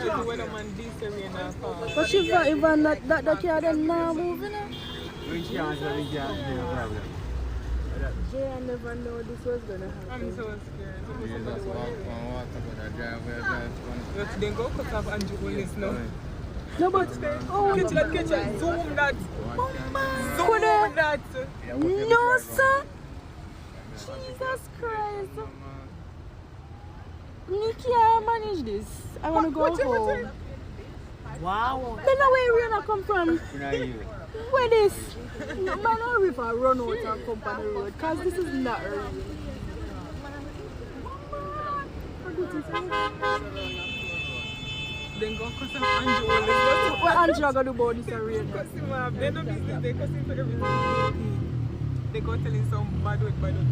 the weatherman this rain and fall. But she even that car then now moving. We can't, no problem. Jay, I never know this was gonna happen. I'm so scared. You just walk on water, but I drive where I Let's then go cut off Andrew Willis now. No, but Catch it, zoom that. Zoom that. No, sir. Jesus Christ. Me can't manage this. I want to go home. Wow. Then where rain come from? Where this? No, man, no river run out and come on the road. Because this is not rain. Then go cut off Andrew Willis. What Andrew going to do about this rain? They no business, they cuss him for everything. They go telling some bad word by the